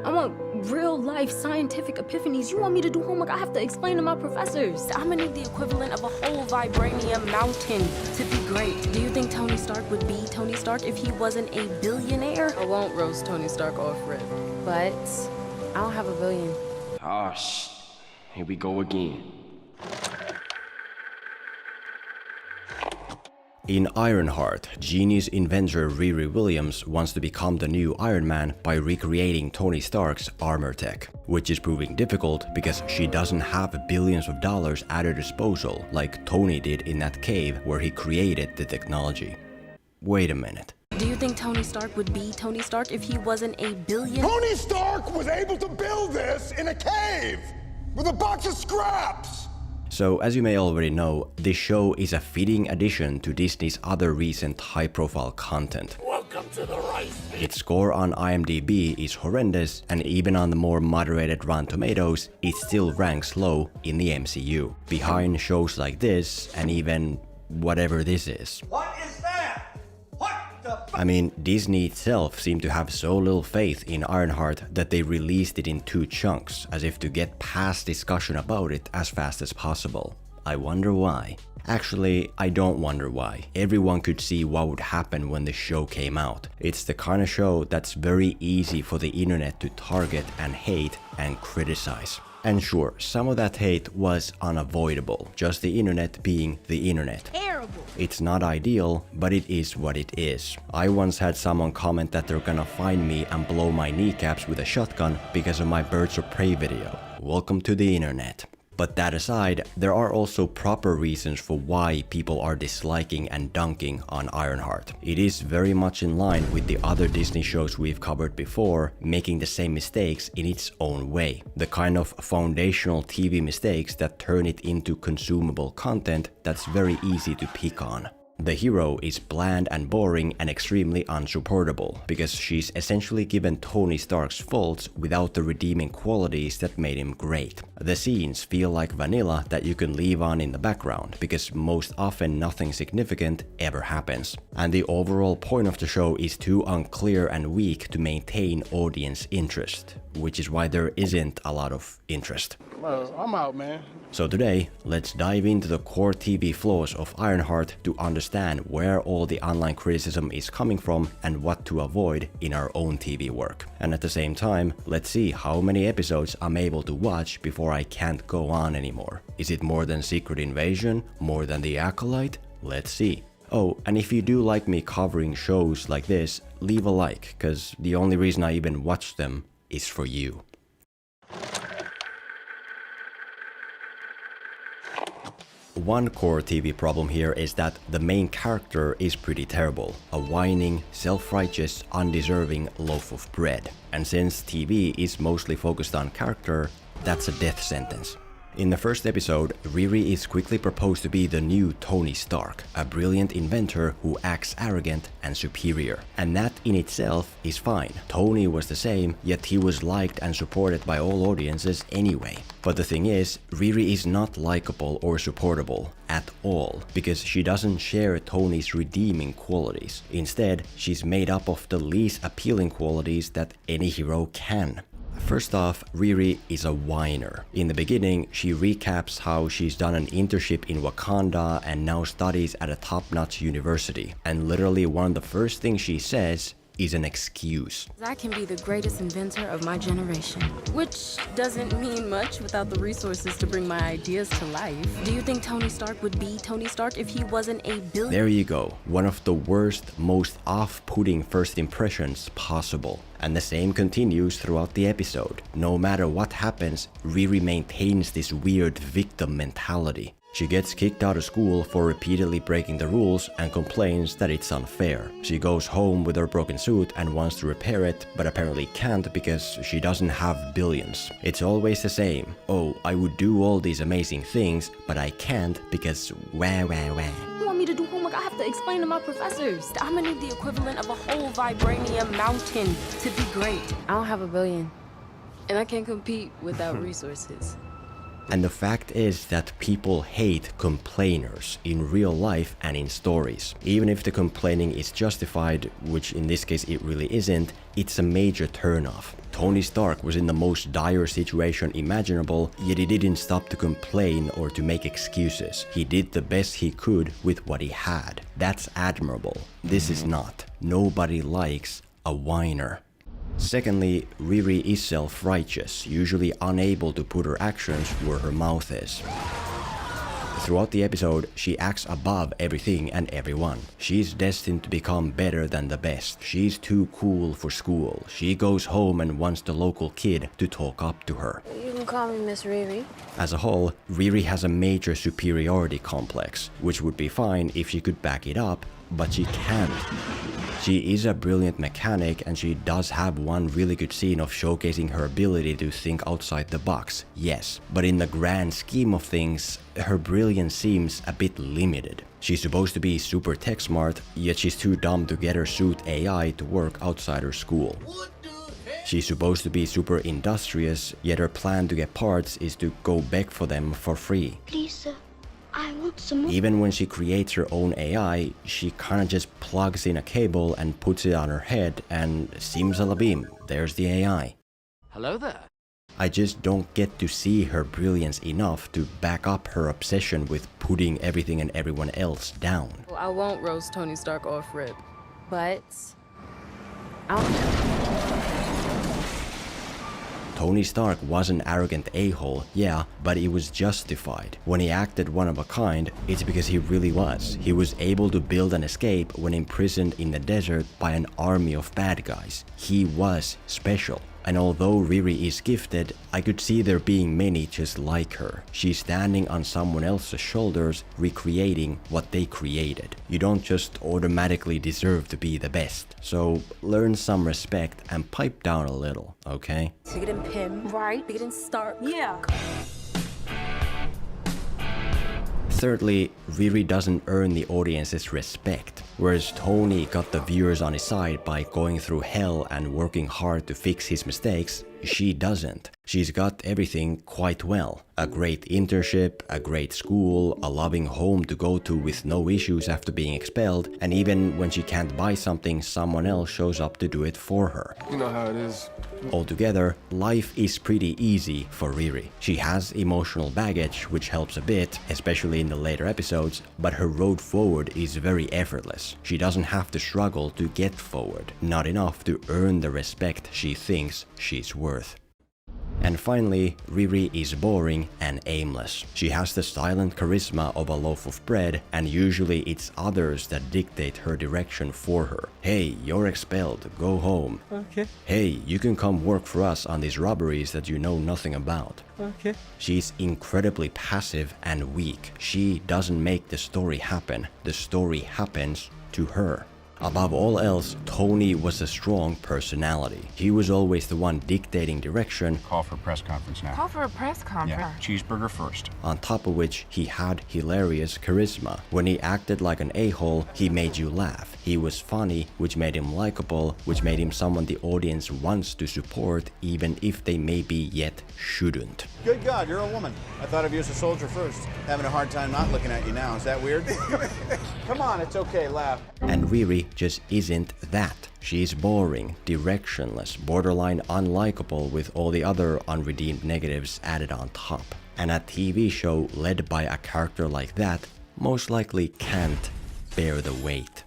I want real-life scientific epiphanies. You want me to do homework? I have to explain to my professors. I'm gonna need the equivalent of a whole vibranium mountain to be great. Do you think Tony Stark would be Tony Stark if he wasn't a billionaire? I won't roast Tony Stark off rip, but I don't have a billion. Oh, here we go again. In Ironheart, genius inventor Riri Williams wants to become the new Iron Man by recreating Tony Stark's armor tech, which is proving difficult because she doesn't have billions of dollars at her disposal like Tony did in that cave where he created the technology. Wait a minute. Do you think Tony Stark would be Tony Stark if he wasn't a billionaire? Tony Stark was able to build this in a cave with a box of scraps! So, as you may already know, this show is a fitting addition to Disney's other recent high-profile content. Welcome to the rice field. Its score on IMDb is horrendous, and even on the more moderated Rotten Tomatoes, it still ranks low in the MCU, behind shows like this and even whatever this is. What is that? What the I mean, Disney itself seemed to have so little faith in Ironheart that they released it in 2 chunks, as if to get past discussion about it as fast as possible. I wonder why. Actually, I don't wonder why. Everyone could see what would happen when the show came out. It's the kind of show that's very easy for the internet to target and hate and criticize. And sure, some of that hate was unavoidable, just the internet being the internet. Terrible. It's not ideal, but it is what it is. I once had someone comment that they're gonna find me and blow my kneecaps with a shotgun because of my Birds of Prey video. Welcome to the internet. But that aside, there are also proper reasons for why people are disliking and dunking on Ironheart. It is very much in line with the other Disney shows we've covered before, making the same mistakes in its own way. The kind of foundational TV mistakes that turn it into consumable content that's very easy to pick on. The hero is bland and boring and extremely unsupportable, because she's essentially given Tony Stark's faults without the redeeming qualities that made him great. The scenes feel like vanilla that you can leave on in the background, because most often nothing significant ever happens. And the overall point of the show is too unclear and weak to maintain audience interest, which is why there isn't a lot of interest. Well, I'm out, man. So today, let's dive into the core TV flaws of Ironheart to understand where all the online criticism is coming from and what to avoid in our own TV work. And at the same time, let's see how many episodes I'm able to watch before I can't go on anymore. Is it more than Secret Invasion? More than the Acolyte? Let's see. Oh, and if you do like me covering shows like this, leave a like, cause the only reason I even watch them is for you. One core TV problem here is that the main character is pretty terrible, a whining, self-righteous, undeserving loaf of bread. And since TV is mostly focused on character, that's a death sentence. In the first episode, Riri is quickly proposed to be the new Tony Stark, a brilliant inventor who acts arrogant and superior. And that in itself is fine. Tony was the same, yet he was liked and supported by all audiences anyway. But the thing is, Riri is not likable or supportable at all, because she doesn't share Tony's redeeming qualities. Instead, she's made up of the least appealing qualities that any hero can. First off, Riri is a whiner. In the beginning, she recaps how she's done an internship in Wakanda and now studies at a top-notch university. And literally one of the first things she says is an excuse. I can be the greatest inventor of my generation, which doesn't mean much without the resources to bring my ideas to life. Do you think Tony Stark would be Tony Stark if he wasn't a billionaire? There you go. One of the worst, most off-putting first impressions possible. And the same continues throughout the episode. No matter what happens, Riri maintains this weird victim mentality. She gets kicked out of school for repeatedly breaking the rules and complains that it's unfair. She goes home with her broken suit and wants to repair it, but apparently can't because she doesn't have billions. It's always the same. Oh, I would do all these amazing things, but I can't because wah. You want me to do homework? I have to explain to my professors. I'm gonna need the equivalent of a whole vibranium mountain to be great. I don't have a billion, and I can't compete without resources. And the fact is that people hate complainers in real life and in stories. Even if the complaining is justified, which in this case it really isn't, it's a major turnoff. Tony Stark was in the most dire situation imaginable, yet he didn't stop to complain or to make excuses. He did the best he could with what he had. That's admirable. This is not. Nobody likes a whiner. Secondly, Riri is self-righteous, usually unable to put her actions where her mouth is. Throughout the episode, she acts above everything and everyone. She's destined to become better than the best. She's too cool for school. She goes home and wants the local kid to talk up to her. You can call me Miss Riri. As a whole, Riri has a major superiority complex, which would be fine if she could back it up, but she can't. She is a brilliant mechanic and she does have one really good scene of showcasing her ability to think outside the box, yes. But in the grand scheme of things, her brilliance seems a bit limited. She's supposed to be super tech smart, yet she's too dumb to get her suit AI to work outside her school. She's supposed to be super industrious, yet her plan to get parts is to go beg for them for free. Please, sir. I want some more. Even when she creates her own AI, she kinda just plugs in a cable and puts it on her head and simsalabim, there's the AI. Hello there. I just don't get to see her brilliance enough to back up her obsession with putting everything and everyone else down. Well, I won't roast Tony Stark off rip, but Tony Stark was an arrogant a-hole, yeah, but it was justified. When he acted one of a kind, it's because he really was. He was able to build an escape when imprisoned in the desert by an army of bad guys. He was special. And although Riri is gifted, I could see there being many just like her. She's standing on someone else's shoulders, recreating what they created. You don't just automatically deserve to be the best. So learn some respect and pipe down a little, okay? bigger than Pym, right? Bigger than Stark. Yeah. Thirdly, Riri doesn't earn the audience's respect. Whereas Tony got the viewers on his side by going through hell and working hard to fix his mistakes, she doesn't. She's got everything quite well. A great internship, a great school, a loving home to go to with no issues after being expelled, and even when she can't buy something, someone else shows up to do it for her. You know how it is. Altogether, life is pretty easy for Riri. She has emotional baggage, which helps a bit, especially in the later episodes, but her road forward is very effortless. She doesn't have to struggle to get forward, not enough to earn the respect she thinks she's worth. And finally, Riri is boring and aimless. She has the silent charisma of a loaf of bread, and usually it's others that dictate her direction for her. Hey, you're expelled, go home. Okay. Hey, you can come work for us on these robberies that you know nothing about. Okay. She's incredibly passive and weak. She doesn't make the story happen. The story happens to her. Above all else, Tony was a strong personality. He was always the one dictating direction, Call for a press conference now. Call for a press conference. Yeah, cheeseburger first. on top of which he had hilarious charisma. When he acted like an a-hole, he made you laugh. He was funny, which made him likable, which made him someone the audience wants to support, even if they maybe yet shouldn't. Good God, you're a woman. I thought of you as a soldier first. Having a hard time not looking at you now. Is that weird? Come on, it's okay, laugh. And Riri just isn't that. She's boring, directionless, borderline unlikable with all the other unredeemed negatives added on top. And a TV show led by a character like that most likely can't bear the weight.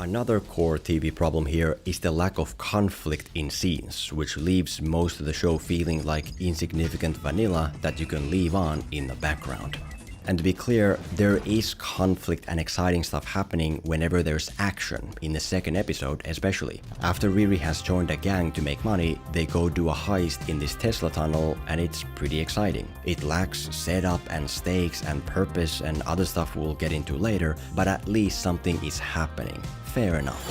Another core TV problem here is the lack of conflict in scenes, which leaves most of the show feeling like insignificant vanilla that you can leave on in the background. And to be clear, there is conflict and exciting stuff happening whenever there's action, in the second episode especially. After Riri has joined a gang to make money, they go do a heist in this Tesla tunnel, and it's pretty exciting. It lacks setup and stakes and purpose and other stuff we'll get into later, but at least something is happening. Fair enough.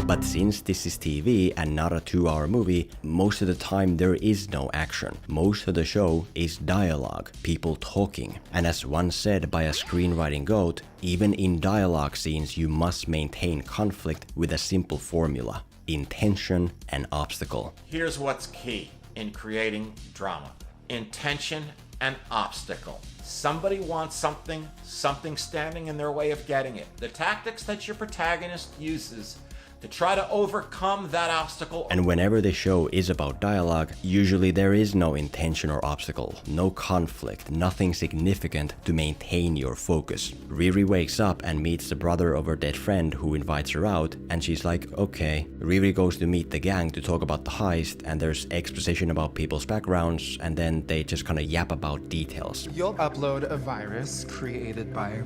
But since this is TV and not a 2-hour movie, most of the time there is no action. Most of the show is dialogue, people talking. And as once said by a screenwriting goat, even in dialogue scenes you must maintain conflict with a simple formula: intention and obstacle. Here's what's key in creating drama: intention an obstacle. Somebody wants something, something standing in their way of getting it. The tactics that your protagonist uses to try to overcome that obstacle. And whenever the show is about dialogue, usually there is no intention or obstacle, no conflict, nothing significant to maintain your focus. Riri wakes up and meets the brother of her dead friend who invites her out, and she's like, okay. Riri goes to meet the gang to talk about the heist, and there's exposition about people's backgrounds, and then they just kind of yap about details. You'll upload a virus created by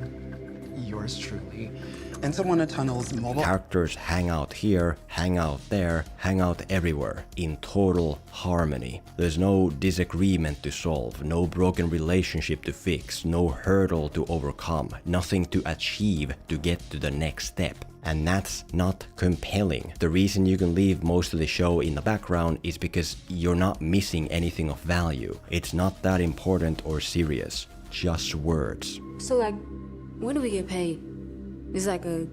yours truly into one of Tunnel's mobile... Characters hang out here, hang out there, hang out everywhere, in total harmony. There's no disagreement to solve, no broken relationship to fix, no hurdle to overcome, nothing to achieve to get to the next step. And that's not compelling. The reason you can leave most of the show in the background is because you're not missing anything of value. It's not that important or serious, just words. So, like, when do we get paid? Is like a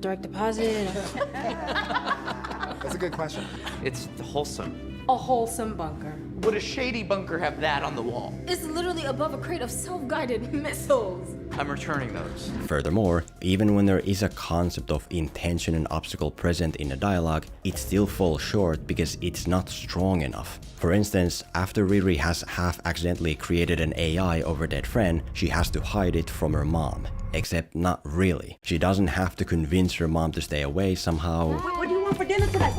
direct deposit? That's a good question. It's wholesome. A wholesome bunker. Would a shady bunker have that on the wall? It's literally above a crate of self-guided missiles. I'm returning those. Furthermore, even when there is a concept of intention and obstacle present in a dialogue, it still falls short because it's not strong enough. For instance, after Riri has half accidentally created an AI of her dead friend, she has to hide it from her mom. Except not really. She doesn't have to convince her mom to stay away somehow. What do you want for dinner tonight?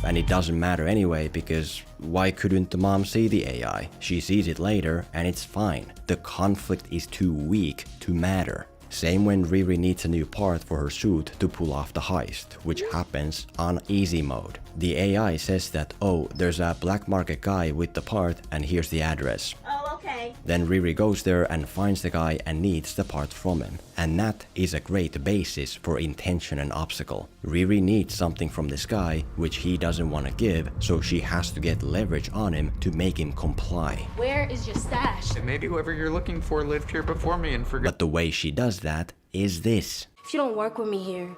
And it doesn't matter anyway, because why couldn't the mom see the AI? She sees it later and it's fine. The conflict is too weak to matter. Same when Riri needs a new part for her suit to pull off the heist, which happens on easy mode. The AI says that, oh, there's a black market guy with the part and here's the address. Oh, okay. Then Riri goes there and finds the guy and needs the part from him. And that is a great basis for intention and obstacle. Riri needs something from this guy, which he doesn't want to give, so she has to get leverage on him to make him comply. Where is your stash? And maybe whoever you're looking for lived here before me and forgot. But the way she does that is this. If you don't work with me here,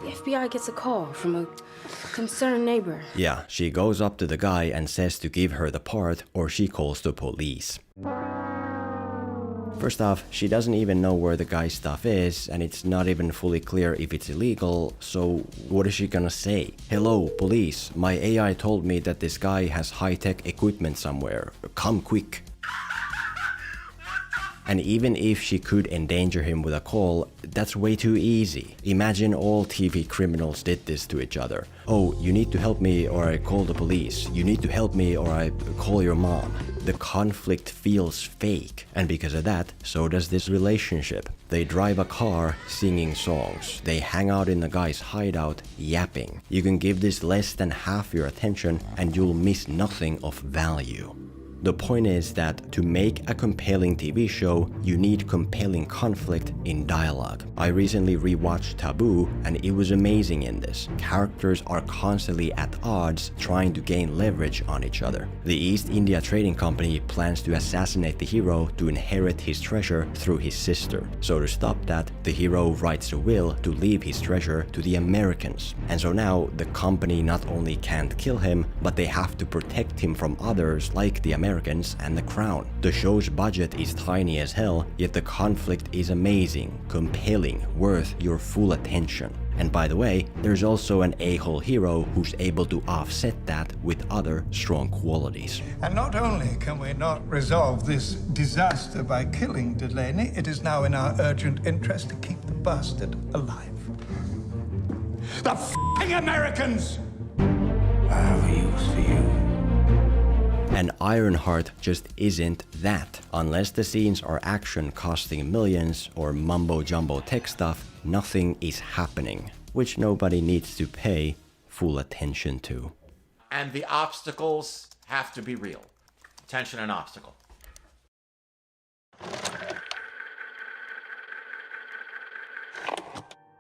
the FBI gets a call from a concerned neighbor. Yeah, she goes up to the guy and says to give her the part or she calls the police. First off, she doesn't even know where the guy's stuff is, and it's not even fully clear if it's illegal, so what is she gonna say? Hello, police, my AI told me that this guy has high-tech equipment somewhere. Come quick. And even if she could endanger him with a call, that's way too easy. Imagine all TV criminals did this to each other. Oh, you need to help me or I call the police. You need to help me or I call your mom. The conflict feels fake, and because of that, so does this relationship. They drive a car singing songs. They hang out in the guy's hideout yapping. You can give this less than half your attention and you'll miss nothing of value. The point is that to make a compelling TV show, you need compelling conflict in dialogue. I recently rewatched Taboo, and it was amazing in this. Characters are constantly at odds trying to gain leverage on each other. The East India Trading Company plans to assassinate the hero to inherit his treasure through his sister. So to stop that, the hero writes a will to leave his treasure to the Americans. And so now the company not only can't kill him, but they have to protect him from others like the Americans and the Crown. The show's budget is tiny as hell, yet the conflict is amazing, compelling, worth your full attention. And by the way, there's also an a-hole hero who's able to offset that with other strong qualities. And not only can we not resolve this disaster by killing Delaney, it is now in our urgent interest to keep the bastard alive. The f***ing Americans! I have a use for you. And Ironheart just isn't that. Unless the scenes are action costing millions or mumbo-jumbo tech stuff, nothing is happening, which nobody needs to pay full attention to. And the obstacles have to be real. Tension and obstacle.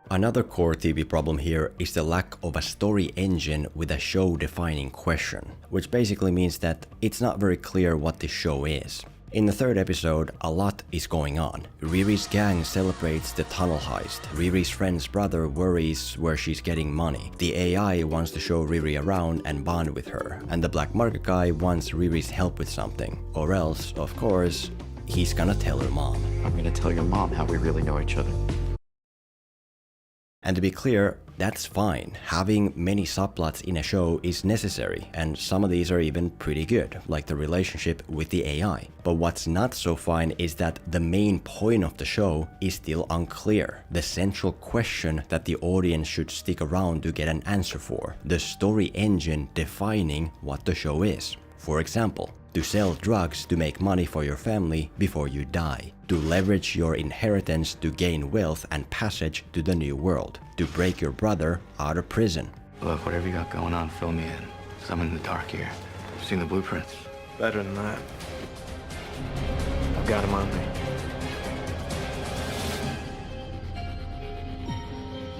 Another core TV problem here is the lack of a story engine with a show-defining question, which basically means that it's not very clear what this show is. In the third episode, a lot is going on. Riri's gang celebrates the tunnel heist. Riri's friend's brother worries where she's getting money. The AI wants to show Riri around and bond with her. And the black market guy wants Riri's help with something. Or else, of course, he's gonna tell her mom. I'm gonna tell your mom how we really know each other. And to be clear, that's fine. Having many subplots in a show is necessary, and some of these are even pretty good, like the relationship with the AI. But what's not so fine is that the main point of the show is still unclear. The central question that the audience should stick around to get an answer for. The story engine defining what the show is. For example, to sell drugs to make money for your family before you die, to leverage your inheritance to gain wealth and passage to the new world, to break your brother out of prison. Look, whatever you got going on, fill me in. 'Cause I'm in the dark here. I've seen the blueprints. Better than that. I've got them on me.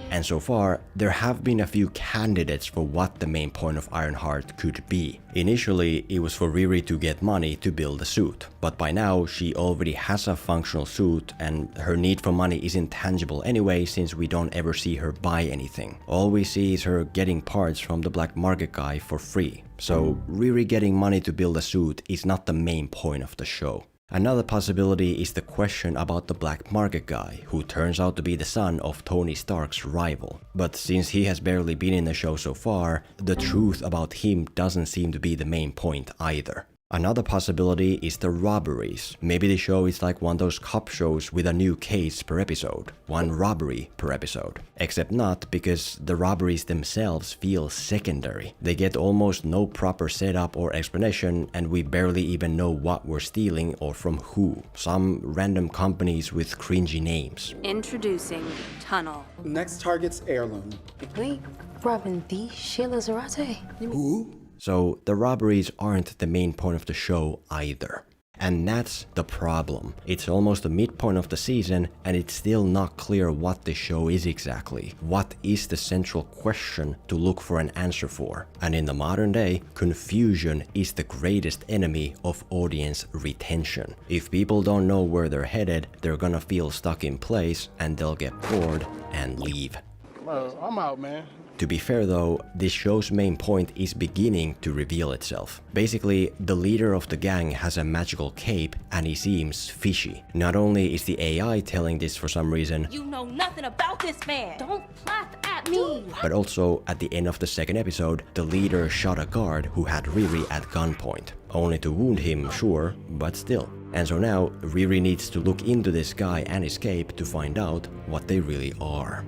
And so far, there have been a few candidates for what the main point of Ironheart could be. Initially, it was for Riri to get money to build a suit, but by now she already has a functional suit and her need for money isn't tangible anyway since we don't ever see her buy anything. All we see is her getting parts from the black market guy for free. So Riri getting money to build a suit is not the main point of the show. Another possibility is the question about the black market guy, who turns out to be the son of Tony Stark's rival. But since he has barely been in the show so far, the truth about him doesn't seem to be the main point either. Another possibility is the robberies. Maybe the show is like one of those cop shows with a new case per episode, one robbery per episode. Except not, because the robberies themselves feel secondary. They get almost no proper setup or explanation, and we barely even know what we're stealing or from who. Some random companies with cringy names. Introducing Tunnel. Next target's Heirloom. Wait, robbing the Sheila Zarate? Who? So the robberies aren't the main point of the show either. And that's the problem. It's almost the midpoint of the season and it's still not clear what the show is exactly. What is the central question to look for an answer for? And in the modern day, confusion is the greatest enemy of audience retention. If people don't know where they're headed, they're gonna feel stuck in place and they'll get bored and leave. Well, I'm out, man. To be fair though, this show's main point is beginning to reveal itself. Basically, the leader of the gang has a magical cape and he seems fishy. Not only is the AI telling this for some reason, You know nothing about this man. Don't laugh at me. but also at the end of the second episode, the leader shot a guard who had Riri at gunpoint. Only to wound him, sure, but still. And so now, Riri needs to look into this guy and his cape to find out what they really are.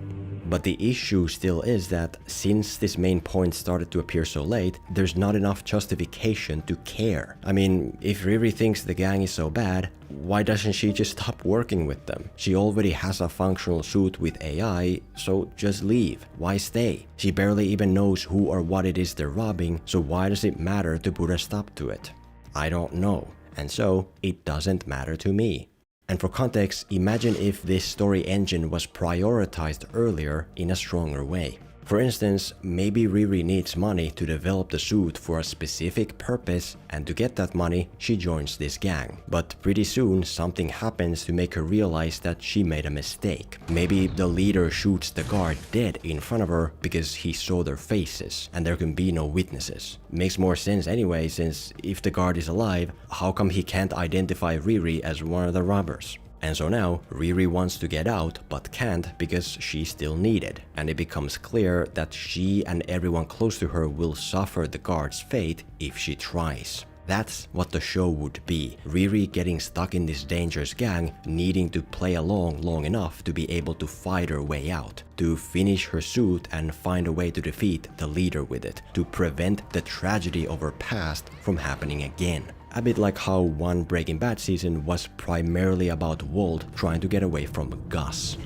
But the issue still is that since this main point started to appear so late, there's not enough justification to care. I mean, if Riri thinks the gang is so bad, why doesn't she just stop working with them? She already has a functional suit with AI, so just leave. Why stay? She barely even knows who or what it is they're robbing, so why does it matter to put a stop to it? I don't know, and so it doesn't matter to me. And for context, imagine if this story engine was prioritized earlier in a stronger way. For instance, maybe Riri needs money to develop the suit for a specific purpose, and to get that money, she joins this gang. But pretty soon, something happens to make her realize that she made a mistake. Maybe the leader shoots the guard dead in front of her because he saw their faces, and there can be no witnesses. Makes more sense anyway, since if the guard is alive, how come he can't identify Riri as one of the robbers? And so now, Riri wants to get out, but can't because she's still needed. And it becomes clear that she and everyone close to her will suffer the guard's fate if she tries. That's what the show would be. Riri getting stuck in this dangerous gang, needing to play along long enough to be able to fight her way out, to finish her suit and find a way to defeat the leader with it, to prevent the tragedy of her past from happening again. A bit like how one Breaking Bad season was primarily about Walt trying to get away from Gus.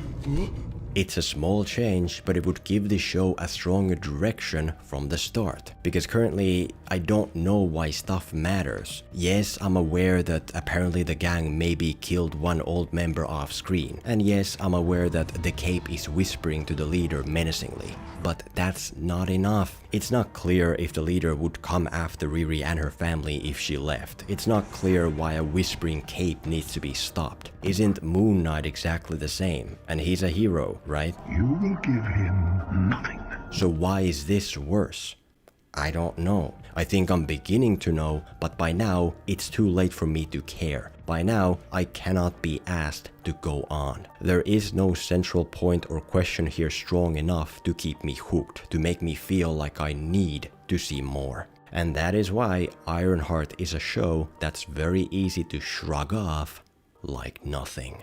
It's a small change, but it would give the show a stronger direction from the start. Because currently, I don't know why stuff matters. Yes, I'm aware that apparently the gang maybe killed one old member off screen. And yes, I'm aware that the Cape is whispering to the leader menacingly. But that's not enough. It's not clear if the leader would come after Riri and her family if she left. It's not clear why a whispering Cape needs to be stopped. Isn't Moon Knight exactly the same? And he's a hero, right? You will give him nothing. So why is this worse? I don't know. I think I'm beginning to know, but by now, it's too late for me to care. By now, I cannot be asked to go on. There is no central point or question here strong enough to keep me hooked, to make me feel like I need to see more. And that is why Ironheart is a show that's very easy to shrug off like nothing.